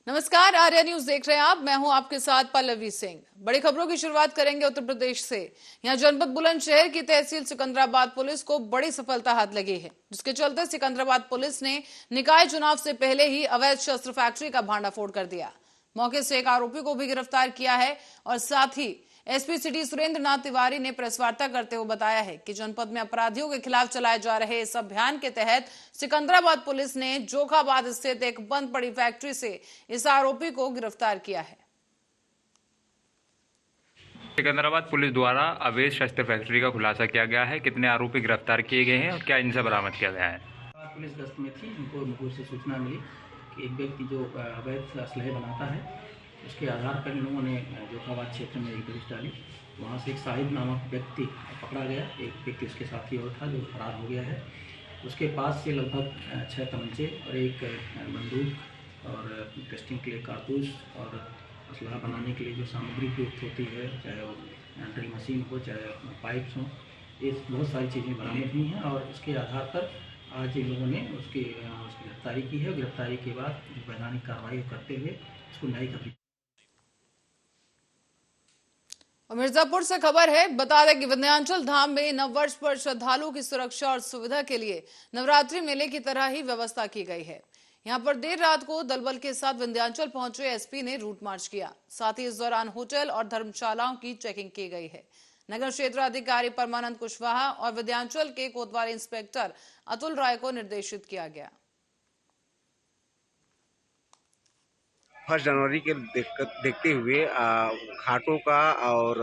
नमस्कार, आर्या न्यूज देख रहे हैं आप। मैं हूं आपके साथ पल्लवी सिंह। बड़ी खबरों की शुरुआत करेंगे उत्तर प्रदेश से। यहां जनपद बुलंदशहर की तहसील सिकंदराबाद पुलिस को बड़ी सफलता हाथ लगी है, जिसके चलते सिकंदराबाद पुलिस ने निकाय चुनाव से पहले ही अवैध शस्त्र फैक्ट्री का भांडाफोड़ कर दिया। मौके से एक आरोपी को भी गिरफ्तार किया है और साथ ही एसपी सिटी सुरेंद्र नाथ तिवारी ने प्रेस वार्ता करते हुए बताया है कि जनपद में अपराधियों के खिलाफ चलाए जा रहे इस अभियान के तहत सिकंदराबाद पुलिस ने जोखाबाद स्थित एक बंद पड़ी फैक्ट्री से इस आरोपी को गिरफ्तार किया है। सिकंदराबाद पुलिस द्वारा अवैध शस्त्र फैक्ट्री का खुलासा किया गया है। कितने आरोपी गिरफ्तार किए गए हैं और क्या इनसे बरामद किया गया है? पुलिस गश्त में थी, उनको मुखबिर से सूचना मिली कि एक व्यक्ति जो अवैध असलहे बनाता है, उसके आधार पर इन लोगों ने जोखाबाद क्षेत्र में एक दबिश डाली। वहाँ से एक साहिब नामक व्यक्ति पकड़ा गया। एक व्यक्ति उसके साथी और था जो फरार हो गया है। उसके पास से लगभग 6 तमंचे और एक बंदूक और टेस्टिंग के लिए कारतूस और असलहा बनाने के लिए जो सामग्री प्रयुक्त होती है, चाहे वो ड्रिल मशीन हो, चाहे पाइप्स हों, ये बहुत सारी चीज़ें बरामद हुई हैं और इसके आधार पर आज इन लोगों ने उसकी गिरफ्तारी की है। गिरफ्तारी के बाद वैधानिक कार्रवाई करते हुए उसको न्यायिक अभियुक्त। मिर्जापुर से खबर है, बता दें कि विंध्याचल धाम में नववर्ष पर श्रद्धालुओं की सुरक्षा और सुविधा के लिए नवरात्रि मेले की तरह ही व्यवस्था की गई है। यहां पर देर रात को दलबल के साथ विंध्याचल पहुंचे एसपी ने रूट मार्च किया। साथ ही इस दौरान होटल और धर्मशालाओं की चेकिंग की गई है। नगर क्षेत्र अधिकारी परमानंद कुशवाहा और विंध्याचल के कोतवाल इंस्पेक्टर अतुल राय को निर्देशित किया गया। 1 जनवरी के देखते हुए घाटों का और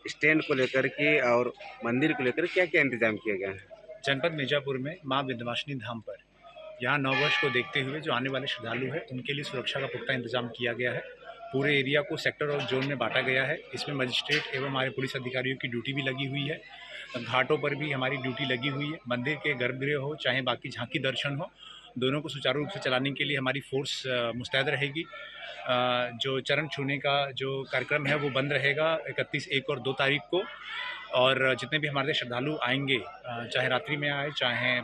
स्टैंड को लेकर के और मंदिर को लेकर क्या क्या इंतजाम किया गया है? जनपद मिर्जापुर में मां विंध्यवासिनी धाम पर यहाँ नववर्ष को देखते हुए जो आने वाले श्रद्धालु हैं उनके लिए सुरक्षा का पुख्ता इंतजाम किया गया है। पूरे एरिया को सेक्टर और जोन में बांटा गया है। इसमें मजिस्ट्रेट एवं हमारे पुलिस अधिकारियों की ड्यूटी भी लगी हुई है। घाटों पर भी हमारी ड्यूटी लगी हुई है। मंदिर के गर्भगृह हो चाहे बाकी झांकी दर्शन हो, दोनों को सुचारू रूप से चलाने के लिए हमारी फोर्स मुस्तैद रहेगी। जो चरण छूने का जो कार्यक्रम है वो बंद रहेगा 31, 1 और 2 तारीख को। और जितने भी हमारे श्रद्धालु आएंगे, चाहे रात्रि में आए चाहे।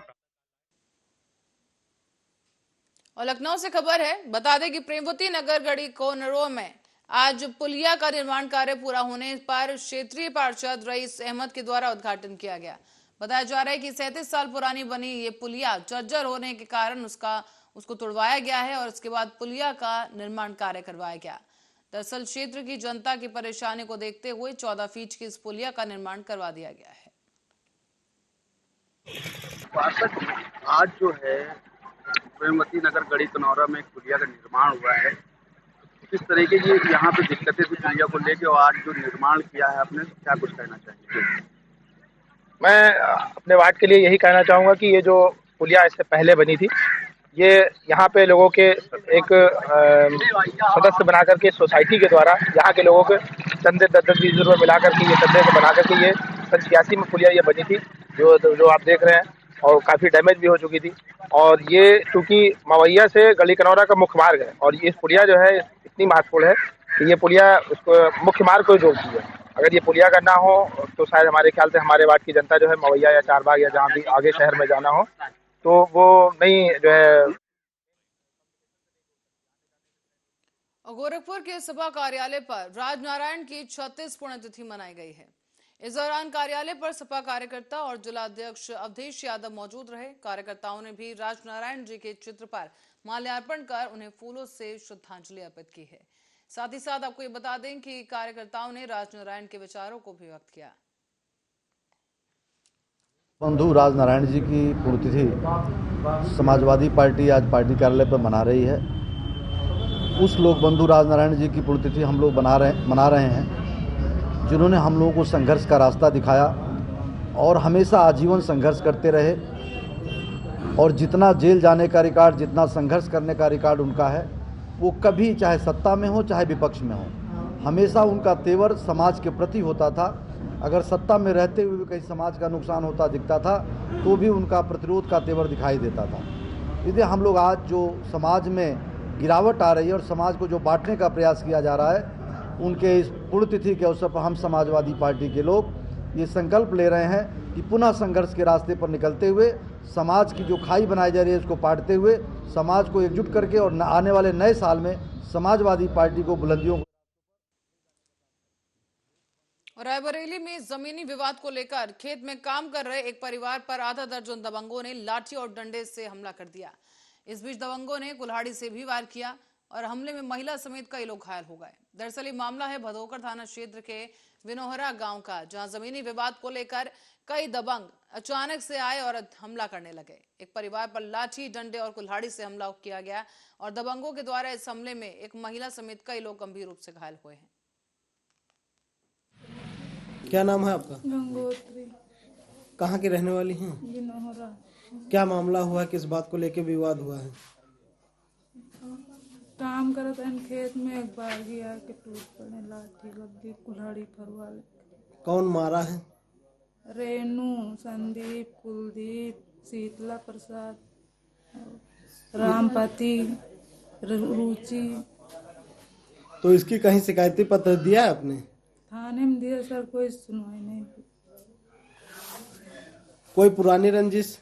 और लखनऊ से खबर है, बता दें कि प्रेमवती नगर गढ़ी कोनरों में आज पुलिया का निर्माण कार्य पूरा होने पर क्षेत्रीय पार्षद रईस अहमद के द्वारा उद्घाटन किया गया। बताया जा रहा है कि 37 साल पुरानी बनी ये पुलिया जर्जर होने के कारण उसको तोड़वाया गया है और उसके बाद पुलिया का निर्माण कार्य करवाया गया। दरअसल क्षेत्र की जनता की परेशानी को देखते हुए 14 फीट की इस पुलिया का निर्माण करवा दिया गया है। आज जो है प्रेमवती नगर गढ़ी कनौरा में एक पुलिया का निर्माण हुआ है। किस तरीके की यहाँ पे दिक्कतें थी पुलिया को लेके और आज जो निर्माण किया है आपने, क्या कुछ कहना चाहिए? मैं अपने वार्ड के लिए यही कहना चाहूँगा कि ये जो पुलिया इससे पहले बनी थी, ये यहाँ पे लोगों के एक सदस्य बना करके सोसाइटी के द्वारा यहाँ के लोगों के चंदे 10-20 रुपये मिला करके ये चंदे को बना करके ये 86 में पुलिया ये बनी थी, जो आप देख रहे हैं, और काफ़ी डैमेज भी हो चुकी थी। और ये चूँकि मवैया से गली कनौरा का मुख्य मार्ग है और ये पुलिया जो है इतनी महत्वपूर्ण है कि ये पुलिया उसको मुख्य मार्ग को जोड़ती है। अगर ये पुलिया का ना हो तो शायद हमारे ख्याल से हमारे वार्ड की जनता जो है मवैया या चारबाग या जहाँ भी आगे शहर में जाना हो तो वो नहीं जो है। गोरखपुर के सपा कार्यालय पर राजनारायण की 36 पुण्यतिथि मनाई गई है। इस दौरान कार्यालय पर सपा कार्यकर्ता और जिला अध्यक्ष अवधेश यादव मौजूद रहे। कार्यकर्ताओं ने भी राजनारायण जी के चित्र पर माल्यार्पण कर उन्हें फूलों से श्रद्धांजलि अर्पित की है। साथ ही साथ आपको ये बता दें कि कार्यकर्ताओं ने राजनारायण के विचारों को भी व्यक्त किया। बंधु राजनारायण जी की पुण्यतिथि समाजवादी पार्टी आज पार्टी कार्यालय पर मना रही है। उस लोग बंधु राजनारायण जी की पुण्यतिथि हम लोग मना रहे हैं जिन्होंने हम लोगों को संघर्ष का रास्ता दिखाया और हमेशा आजीवन संघर्ष करते रहे। और जितना जेल जाने का रिकॉर्ड, जितना संघर्ष करने का रिकॉर्ड उनका है, वो कभी चाहे सत्ता में हो चाहे विपक्ष में हो, हमेशा उनका तेवर समाज के प्रति होता था। अगर सत्ता में रहते हुए भी कहीं समाज का नुकसान होता दिखता था तो भी उनका प्रतिरोध का तेवर दिखाई देता था। इसलिए हम लोग आज जो समाज में गिरावट आ रही है और समाज को जो बांटने का प्रयास किया जा रहा है, उनके इस पुण्यतिथि के अवसर पर हम समाजवादी पार्टी के लोग ये संकल्प ले रहे हैं कि पुनः संघर्ष के रास्ते पर निकलते हुए समाज की जो खाई बनाई जा रही है उसको पाटते हुए समाज को एकजुट करके और आने वाले नए साल में समाजवादी पार्टी को बुलंदियों रायबरेली में जमीनी विवाद को लेकर खेत में काम कर रहे एक परिवार पर आधा दर्जन दबंगों ने लाठी और डंडे से हमला कर दिया। इस बीच दबंगों ने कुल्हाड़ी से भी वार किया और हमले में महिला समेत कई लोग घायल हो गए। दरअसल ये मामला है भदोकर थाना क्षेत्र के विनोहरा गांव का, जहां जमीनी विवाद को लेकर कई दबंग अचानक से आए और हमला करने लगे। एक परिवार पर लाठी, डंडे और कुल्हाड़ी से हमला किया गया और दबंगों के द्वारा इस हमले में एक महिला समेत कई लोग गंभीर रूप से घायल हुए हैं। क्या नाम है आपका? गंगोत्री। कहाँ की रहने वाली हैं? विनोहरा। क्या मामला हुआ, किस बात को लेकर विवाद हुआ है? काम करत हन खेत में, एक बागी आके टूट पड़े, लाठी लगी, कुल्हाड़ी फरवा ले। कौन मारा है? रेनू, संदीप, कुलदीप, शीतला प्रसाद, रामपति, रुचि। तो इसकी कहीं शिकायती पत्र दिया है आपने? थाने में दिया सर, कोई सुनवाई नहीं। कोई पुरानी रंजिश?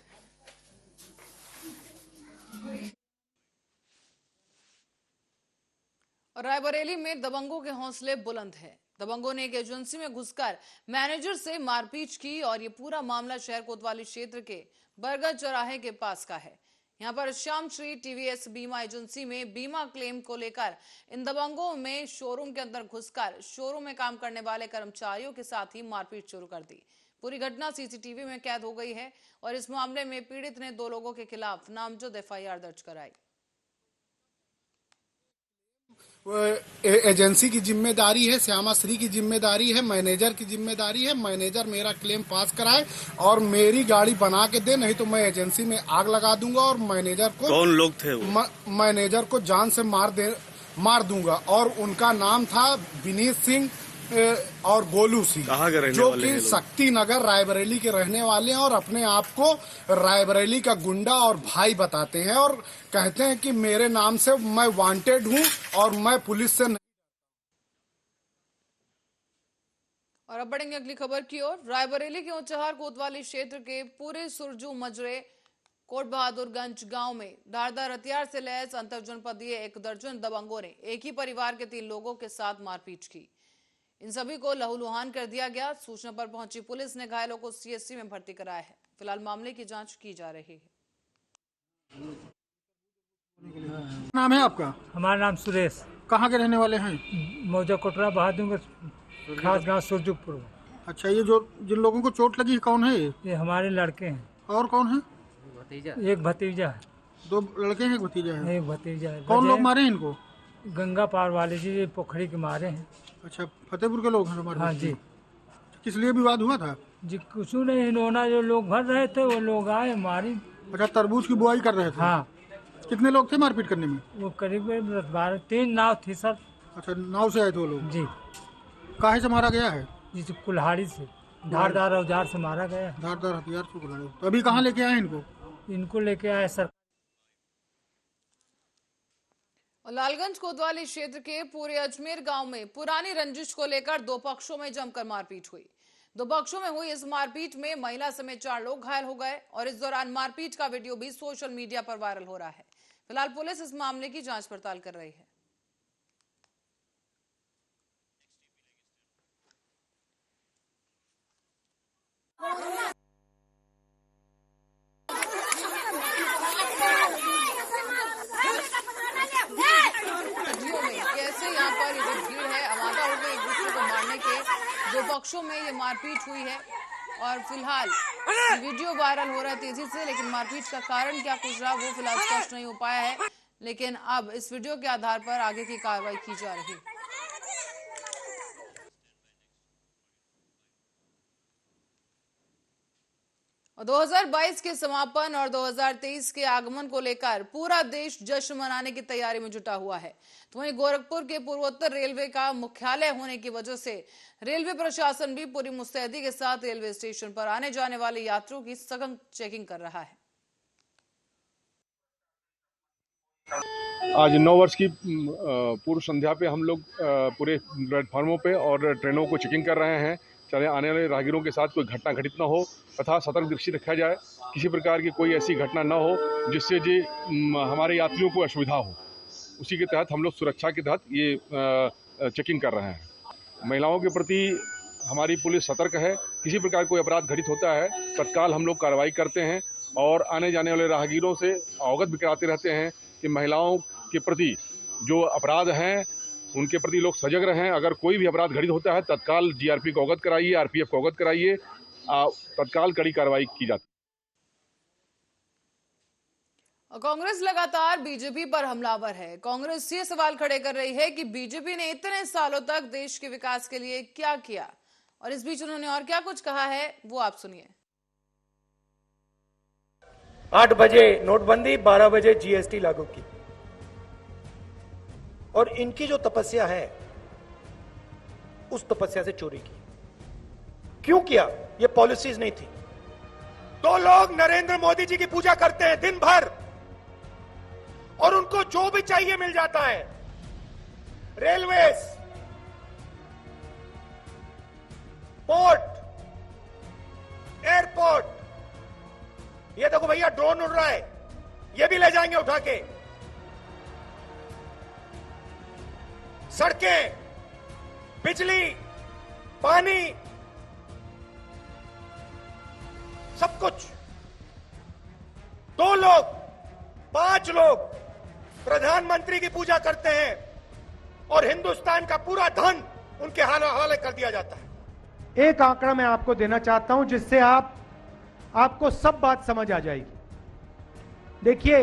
रायबरेली में दबंगों के हौसले बुलंद है। दबंगों ने एक एजेंसी में घुसकर मैनेजर से मारपीट की और ये पूरा मामला शहर कोतवाली क्षेत्र के बरगद चौराहे के पास का है। यहाँ पर श्याम श्री टीवीएस बीमा एजेंसी में बीमा क्लेम को लेकर इन दबंगों में शोरूम के अंदर घुसकर शोरूम में काम करने वाले कर्मचारियों के साथ ही मारपीट शुरू कर दी। पूरी घटना सीसीटीवी में कैद हो गई है और इस मामले में पीड़ित ने 2 लोगों के खिलाफ नामजद एफआईआर दर्ज कराई। एजेंसी की जिम्मेदारी है, श्यामा श्री की जिम्मेदारी है, मैनेजर की जिम्मेदारी है। मैनेजर मेरा क्लेम पास कराए और मेरी गाड़ी बना के दे, नहीं तो मैं एजेंसी में आग लगा दूंगा और मैनेजर को, कौन लोग थे वो? मैनेजर को जान से मार दूंगा। और उनका नाम था विनीत सिंह और गोलू सिंह, जो कि शक्ति नगर रायबरेली के रहने वाले हैं और अपने आप को रायबरेली का गुंडा और भाई बताते हैं और कहते हैं कि मेरे नाम से मैं वांटेड हूं और मैं पुलिस से नहीं। और अब बढ़ेंगे अगली खबर की ओर। रायबरेली के ऊंचहार कोतवाली क्षेत्र के पूरे सुरजू मजरे कोट बहादुरगंज गांव में धारदार हथियार से लैस अंतरजनपदीय एक दर्जन दबंगों ने एक ही परिवार के 3 लोगों के साथ मारपीट की। इन सभी को लहूलुहान कर दिया गया। सूचना पर पहुंची पुलिस ने घायलों को सीएचसी में भर्ती कराया है। फिलहाल मामले की जांच की जा रही है। नाम है आपका? हमारा नाम सुरेश। कहाँ के रहने वाले हैं? मौजा कोटरा बहादुर खास गांव सुरजूपुर। अच्छा, ये जो जिन लोगों को चोट लगी कौन है? ये हमारे लड़के हैं। और कौन है? एक भतीजा है। 2 लड़के हैं, एक भतीजा है। एक भतीजा है। कौन लोग मारे हैं इनको? गंगा पार वाले जी पोखरी के मारे हैं। अच्छा, फतेहपुर के लोग हैं हमारे? हाँ जी। किस लिए विवाद हुआ था? जी कुछ नहीं, इन्होंने जो लोग भर रहे थे वो लोग आए मारी। अच्छा, तरबूज की बुआई कर रहे थे? हाँ। कितने लोग थे मारपीट करने में? वो करीब 12-13 नाव थी सर। अच्छा, नाव से आए थे वो लोग? जी। काहे से मारा गया है? जी कुल्हाड़ी से, धारदार औजार से मारा गया। धारदार हथियार से कुल्हाड़ी। तो अभी कहाँ लेके आए इनको? इनको लेके आए सर। लालगंज कोतवाली क्षेत्र के पूरे अजमेर गांव में पुरानी रंजिश को लेकर 2 पक्षों में जमकर मारपीट हुई। 2 पक्षों में हुई इस मारपीट में महिला समेत 4 लोग घायल हो गए और इस दौरान मारपीट का वीडियो भी सोशल मीडिया पर वायरल हो रहा है। फिलहाल पुलिस इस मामले की जांच पड़ताल कर रही है। कैसे यहाँ पर ये जो भीड़ है आमादा हो गई एक दूसरे को मारने के, 2 पक्षों में ये मारपीट हुई है और फिलहाल वीडियो वायरल हो रहा है तेजी से, लेकिन मारपीट का कारण क्या कुछ रहा वो फिलहाल स्पष्ट नहीं हो पाया है। लेकिन अब इस वीडियो के आधार पर आगे की कार्रवाई की जा रही है। 2022 के समापन और 2023 के आगमन को लेकर पूरा देश जश्न मनाने की तैयारी में जुटा हुआ है। तो वहीं गोरखपुर के पूर्वोत्तर रेलवे का मुख्यालय होने की वजह से रेलवे प्रशासन भी पूरी मुस्तैदी के साथ रेलवे स्टेशन पर आने जाने वाले यात्रियों की सघन चेकिंग कर रहा है। आज 9 वर्ष की पूर्व संध्या पे हम लोग पूरे प्लेटफार्मों पे और ट्रेनों को चेकिंग कर रहे हैं चले आने वाले राहगीरों के साथ कोई घटना घटित न हो तथा सतर्क दृष्टि रखा जाए, किसी प्रकार की कोई ऐसी घटना न हो जिससे जी हमारे यात्रियों को असुविधा हो। उसी के तहत हम लोग सुरक्षा के तहत ये चेकिंग कर रहे हैं। महिलाओं के प्रति हमारी पुलिस सतर्क है। किसी प्रकार कोई अपराध घटित होता है तत्काल हम लोग कार्रवाई करते हैं और आने जाने वाले राहगीरों से अवगत भी कराते रहते हैं कि महिलाओं के प्रति जो अपराध हैं उनके प्रति लोग सजग रहें। अगर कोई भी अपराध घटित होता है तत्काल जीआरपी को अवगत कराइए, आरपीएफ को अवगत कराइए, तत्काल कड़ी कार्रवाई की जाती है। कांग्रेस लगातार बीजेपी पर हमलावर है। कांग्रेस ये सवाल खड़े कर रही है कि बीजेपी ने इतने सालों तक देश के विकास के लिए क्या किया, और इस बीच उन्होंने और क्या कुछ कहा है वो आप सुनिए। 8 बजे नोटबंदी, 12 बजे जीएसटी लागू की, और इनकी जो तपस्या है उस तपस्या से चोरी की। क्यों किया? ये पॉलिसीज नहीं थी। तो लोग नरेंद्र मोदी जी की पूजा करते हैं दिन भर और उनको जो भी चाहिए मिल जाता है। रेलवेज, पोर्ट, एयरपोर्ट, ये देखो भैया ड्रोन उड़ रहा है, ये भी ले जाएंगे उठा के। सड़कें, बिजली, पानी, सब कुछ। 2 लोग, 5 लोग प्रधानमंत्री की पूजा करते हैं और हिंदुस्तान का पूरा धन उनके हवाले कर दिया जाता है। एक आंकड़ा मैं आपको देना चाहता हूं जिससे आपको सब बात समझ आ जाएगी। देखिए,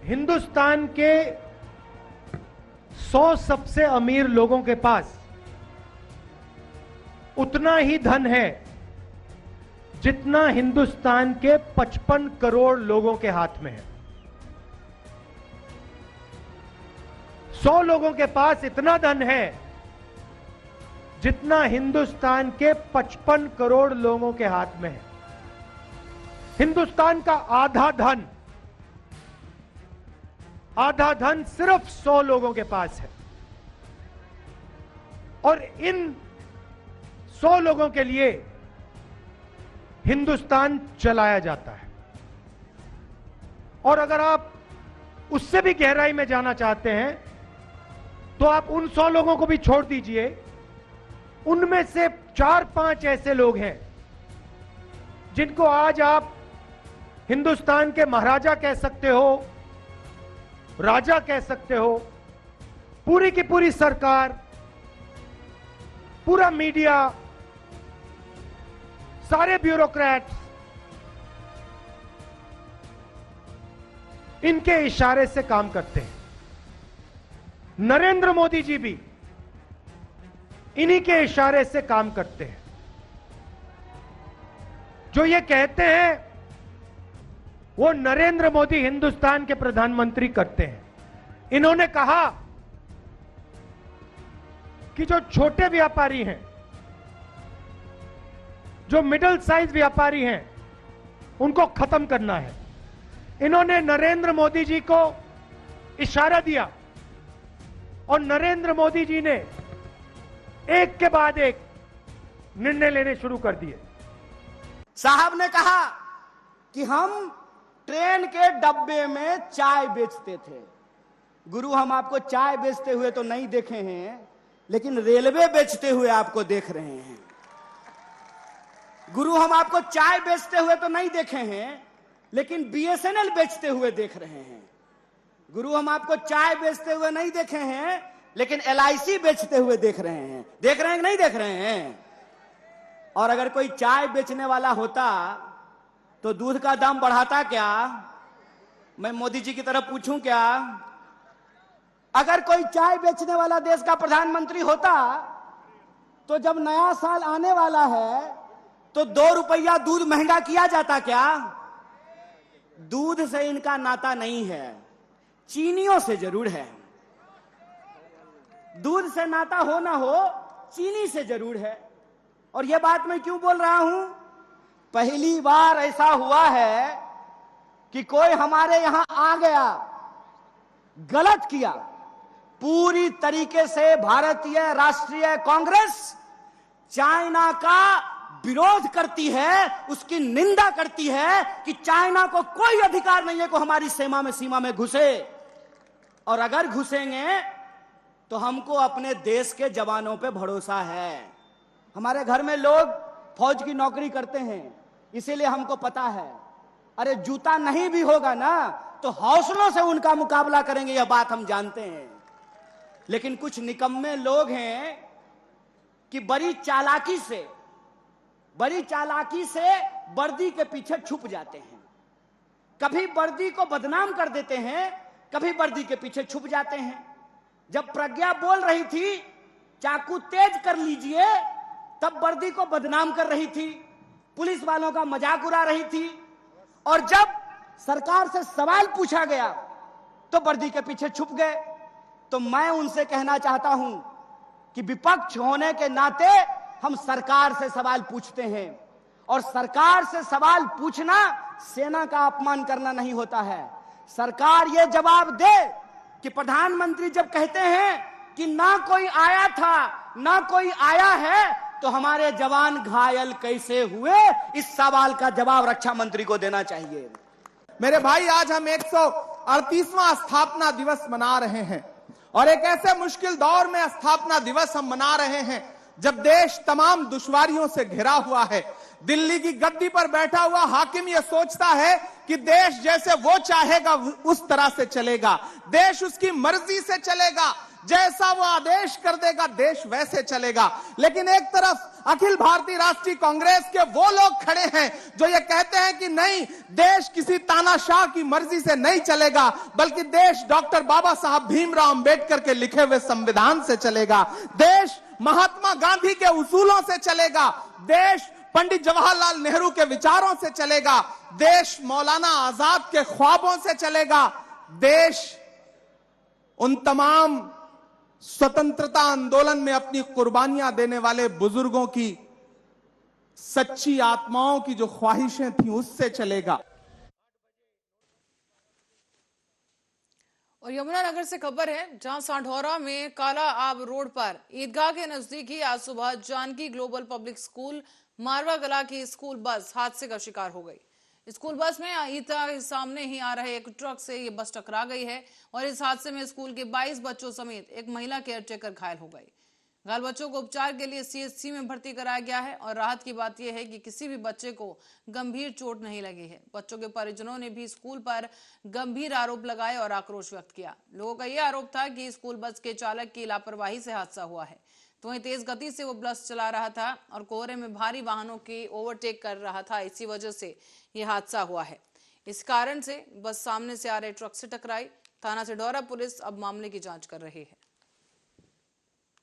हिंदुस्तान के 100 सबसे अमीर लोगों के पास उतना ही धन है जितना हिंदुस्तान के 55 करोड़ लोगों के हाथ में है। 100 लोगों के पास इतना धन है जितना हिंदुस्तान के 55 करोड़ लोगों के हाथ में है। हिंदुस्तान का आधा धन सिर्फ 100 लोगों के पास है, और इन 100 लोगों के लिए हिंदुस्तान चलाया जाता है। और अगर आप उससे भी गहराई में जाना चाहते हैं तो आप उन 100 लोगों को भी छोड़ दीजिए, उनमें से 4-5 ऐसे लोग हैं जिनको आज आप हिंदुस्तान के महाराजा कह सकते हो, राजा कह सकते हो। पूरी की पूरी सरकार, पूरा मीडिया, सारे ब्यूरोक्रेट्स इनके इशारे से काम करते हैं। नरेंद्र मोदी जी भी इन्हीं के इशारे से काम करते हैं। जो ये कहते हैं वो नरेंद्र मोदी हिंदुस्तान के प्रधानमंत्री करते हैं। इन्होंने कहा कि जो छोटे व्यापारी हैं, जो मिडिल साइज व्यापारी हैं, उनको खत्म करना है। इन्होंने नरेंद्र मोदी जी को इशारा दिया और नरेंद्र मोदी जी ने एक के बाद एक निर्णय लेने शुरू कर दिए। साहब ने कहा कि हम ट्रेन के डब्बे में चाय बेचते थे। गुरु, हम आपको चाय बेचते हुए तो नहीं देखे हैं, लेकिन रेलवे बेचते हुए आपको देख रहे हैं। गुरु, हम आपको चाय बेचते हुए तो नहीं देखे हैं, लेकिन बीएसएनएल बेचते हुए देख रहे हैं। गुरु, हम आपको चाय बेचते हुए नहीं देखे हैं, लेकिन एलआईसी बेचते हुए देख रहे हैं। देख रहे हैं कि नहीं देख रहे हैं? और अगर कोई चाय बेचने वाला होता तो दूध का दाम बढ़ाता क्या? मैं मोदी जी की तरफ पूछूं क्या? अगर कोई चाय बेचने वाला देश का प्रधानमंत्री होता तो जब नया साल आने वाला है तो 2 रुपया दूध महंगा किया जाता क्या? दूध से इनका नाता नहीं है, चीनियों से जरूर है। दूध से नाता हो ना हो, चीनी से जरूर है। और यह बात मैं क्यों बोल रहा हूं? पहली बार ऐसा हुआ है कि कोई हमारे यहां आ गया, गलत किया, पूरी तरीके से भारतीय राष्ट्रीय कांग्रेस चाइना का विरोध करती है, उसकी निंदा करती है कि चाइना को कोई अधिकार नहीं है कि हमारी सीमा में घुसे, और अगर घुसेंगे तो हमको अपने देश के जवानों पे भरोसा है। हमारे घर में लोग फौज की नौकरी करते हैं, इसीलिए हमको पता है। अरे जूता नहीं भी होगा ना तो हौसलों से उनका मुकाबला करेंगे, यह बात हम जानते हैं। लेकिन कुछ निकम्मे लोग हैं कि बड़ी चालाकी से वर्दी के पीछे छुप जाते हैं। कभी वर्दी को बदनाम कर देते हैं, कभी वर्दी के पीछे छुप जाते हैं। जब प्रज्ञा बोल रही थी चाकू तेज कर लीजिए, तब वर्दी को बदनाम कर रही थी, पुलिस वालों का मजाक उड़ा रही थी। और जब सरकार से सवाल पूछा गया तो वर्दी के पीछे छुप गए। तो मैं उनसे कहना चाहता हूं कि विपक्ष होने के नाते हम सरकार से सवाल पूछते हैं, और सरकार से सवाल पूछना सेना का अपमान करना नहीं होता है। सरकार ये जवाब दे कि प्रधानमंत्री जब कहते हैं कि ना कोई आया था ना कोई आया है, तो हमारे जवान घायल कैसे हुए, इस सवाल का जवाब रक्षा मंत्री को देना चाहिए। मेरे भाई, आज हम 138वां स्थापना दिवस मना रहे हैं, और एक ऐसे मुश्किल दौर में स्थापना दिवस हम मना रहे हैं जब देश तमाम दुश्वारियों से घिरा हुआ है। दिल्ली की गद्दी पर बैठा हुआ हाकिम यह सोचता है कि देश जैसे वो चाहेगा उस तरह से चलेगा, देश उसकी मर्जी से चलेगा, जैसा वो आदेश कर देगा देश वैसे चलेगा। लेकिन एक तरफ अखिल भारतीय राष्ट्रीय कांग्रेस के वो लोग खड़े हैं जो ये कहते हैं कि नहीं, देश किसी तानाशाह की मर्जी से नहीं चलेगा, बल्कि देश डॉक्टर बाबा साहब भीमराव अंबेडकर के लिखे हुए संविधान से चलेगा, देश महात्मा गांधी के उसूलों से चलेगा, देश पंडित जवाहरलाल नेहरू के विचारों से चलेगा, देश मौलाना आजाद के ख्वाबों से चलेगा, देश उन तमाम स्वतंत्रता आंदोलन में अपनी कुर्बानियां देने वाले बुजुर्गों की सच्ची आत्माओं की जो ख्वाहिशें थी उससे चलेगा। और यमुनानगर से खबर है, जहां सांढौरा में काला आब रोड पर ईदगाह के नजदीक ही आज सुबह जानकी ग्लोबल पब्लिक स्कूल मारवा कला की स्कूल बस हादसे का शिकार हो गई। स्कूल बस में ईदगाह के सामने ही आ रहे एक ट्रक से ये बस टकरा गई है, और इस हादसे में स्कूल के 22 बच्चों समेत एक महिला केयरटेकर घायल हो गई। घायल बच्चों को उपचार के लिए सीएचसी में भर्ती कराया गया है, और राहत की बात यह है कि किसी भी बच्चे को गंभीर चोट नहीं लगी है। बच्चों के परिजनों ने भी स्कूल पर गंभीर आरोप लगाए और आक्रोश व्यक्त किया। लोगों का यह आरोप था कि स्कूल बस के चालक की लापरवाही से हादसा हुआ है। तो वहीं तेज गति से वो बस चला रहा था और कोहरे में भारी वाहनों की ओवरटेक कर रहा था, इसी वजह से ये हादसा हुआ है। इस कारण से बस सामने से आ रहे ट्रक से टकराई। थाना सिढौरा पुलिस अब मामले की जांच कर रही है।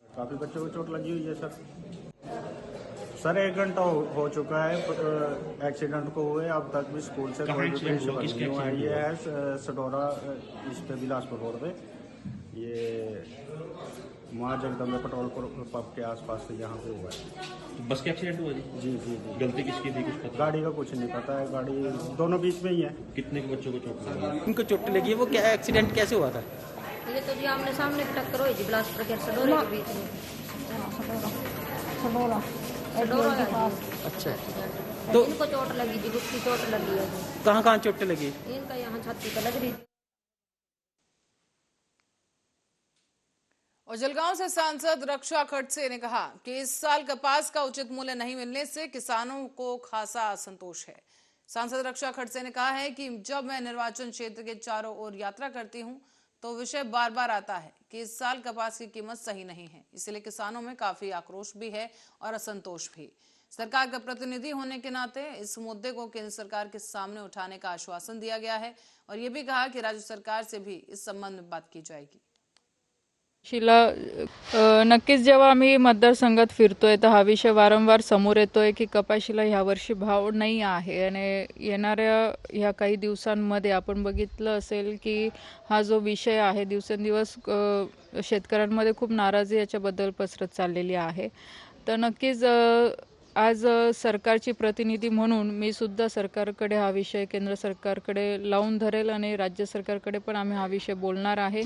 काफी बच्चों को चोट लगी हुई है सर 1 घंटा हो चुका है एक्सीडेंट को हुए, अब तक भी स्कूल से कोई भी नहीं हुआ है। ये है सिढौरा, इस पे बिलासपुर रोड पे, ये माँ जगदम्बा पेट्रोल पंप के आसपास से यहाँ पे हुआ है। तो बस का एक्सीडेंट हुआ जी? जी जी जी। गलती किसकी थी कुछ पता? गाड़ी का कुछ नहीं पता है, गाड़ी दोनों बीच में ही है। कितने के बच्चों को चोट लगी? उनको चोट लगी, वो क्या एक्सीडेंट कैसे हुआ था? ये तो जी आमने सामने टक्कर हुई थी बिलासपुर के सडोरा के बीच में। सडोरा के पास। अच्छा, तो इनको चोट लगी जी, उसकी चोट लगी है। कहाँ चोट लगी? इनका यहाँ छाती पे लग रही थी। और जलगांव से सांसद रक्षा खड़से ने कहा कि इस साल कपास का उचित मूल्य नहीं मिलने से किसानों को खासा असंतोष है। सांसद रक्षा खड़से ने कहा है कि जब मैं निर्वाचन क्षेत्र के चारों ओर यात्रा करती हूं तो विषय बार बार आता है कि इस साल कपास की कीमत सही नहीं है, इसलिए किसानों में काफी आक्रोश भी है और असंतोष भी। सरकार का प्रतिनिधि होने के नाते इस मुद्दे को केंद्र सरकार के सामने उठाने का आश्वासन दिया गया है, और ये भी कहा कि राज्य सरकार से भी इस संबंध में बात की जाएगी। शिला नक्कीच जेव्हा आम्ही मतदारसंघात फिरतोय तर हा विषय वारंवार समोर येतोय की कपाशीला ह्यावर्षी भाव नाही आहे, आणि येणाऱ्या ह्या काही दिवसांमध्ये आपण बघितलं असेल की हा जो विषय आहे दिवसेंदिवस शेतकऱ्यांमध्ये खूप नाराजी याच्याबद्दल पसरत चाललेली आहे। तर नक्कीच आज सरकारची प्रतिनिधी म्हणून मी सुद्धा सरकारकडे हा विषय केंद्र सरकारकडे लावून धरेल आणि राज्य सरकारकडे पण आम्ही हा विषय बोलणार आहे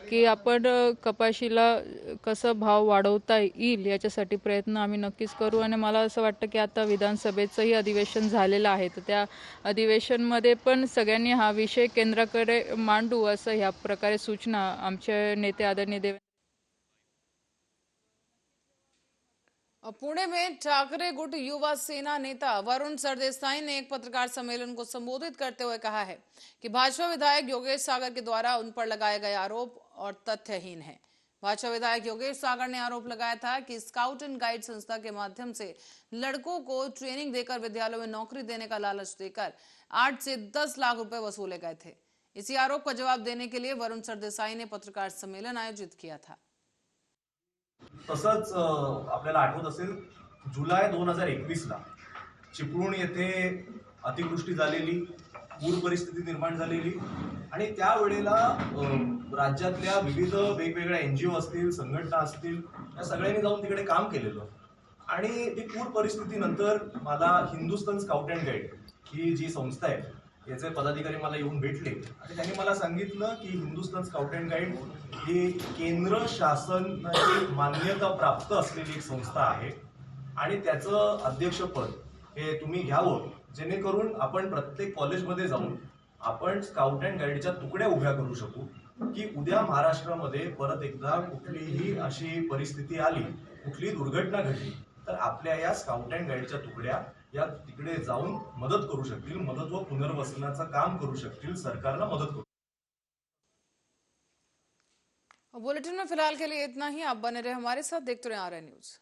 की आपण कपाशीला कसं भाव वाढवता येईल याच्यासाठी प्रयत्न आम्ही नक्कीच करू. आणि मला असं वाटतं की आता विधानसभेचंही अधिवेशन झालेलं आहे, तर त्या अधिवेशनमध्ये पण सगळ्यांनी हा विषय केंद्राकडे मांडू असं ह्या प्रकारे सूचना आमचे नेते आदरणीय देवेंद्र. पुणे में ठाकरे गुट युवा सेना नेता वरुण सरदेसाई ने एक पत्रकार सम्मेलन को संबोधित करते हुए कहा है कि भाजपा विधायक योगेश सागर के द्वारा उन पर लगाए गए आरोप और तथ्यहीन है। भाजपा विधायक योगेश सागर ने आरोप लगाया था कि स्काउट एंड गाइड संस्था के माध्यम से लड़कों को ट्रेनिंग देकर विद्यालयों में नौकरी देने का लालच देकर 8 से 10 लाख रुपए वसूले गए थे। इसी आरोप का जवाब देने के लिए वरुण सरदेसाई ने पत्रकार सम्मेलन आयोजित किया था। तसंच आपल्याला आठवत असेल जुलै 2021ला चिपळूण येथे अतिवृष्टी झालेली, पूर परिस्थिती निर्माण झालेली आणि त्यावेळेला राज्यातल्या विविध वेगवेगळ्या NGO असतील, संघटना असतील, या सगळ्यांनी जाऊन तिकडे काम केलेलं आणि ती पूर परिस्थितीनंतर मला हिंदुस्थान स्काउट अँड गाईड ही जी संस्था आहे याचे पदाधिकारी मला येऊन भेटले आणि त्यांनी मला सांगितलं की हिंदुस्थान स्काउट अँड गाईड ही केंद्र शासनाची मान्यता प्राप्त असलेली एक संस्था आहे आणि त्याचं अध्यक्षपद हे तुम्ही घ्यावं, जेणेकरून आपण प्रत्येक कॉलेजमध्ये जाऊन आपण स्काउट अँड गाईडच्या तुकड्या उभ्या करू शकू की उद्या महाराष्ट्रामध्ये परत एकदा कुठलीही अशी परिस्थिती आली, कुठली दुर्घटना घडली तर आपल्या या स्काउट अँड गाईडच्या तुकड्या या तिकडे जाऊन मदत करू शकतील, मदत व पुनर्वसनाचं काम करू शकतील, सरकारला मदत करू. बुलेटिन में फिलहाल के लिए इतना ही। आप बने रहे हमारे साथ, देखते रहे RN न्यूज।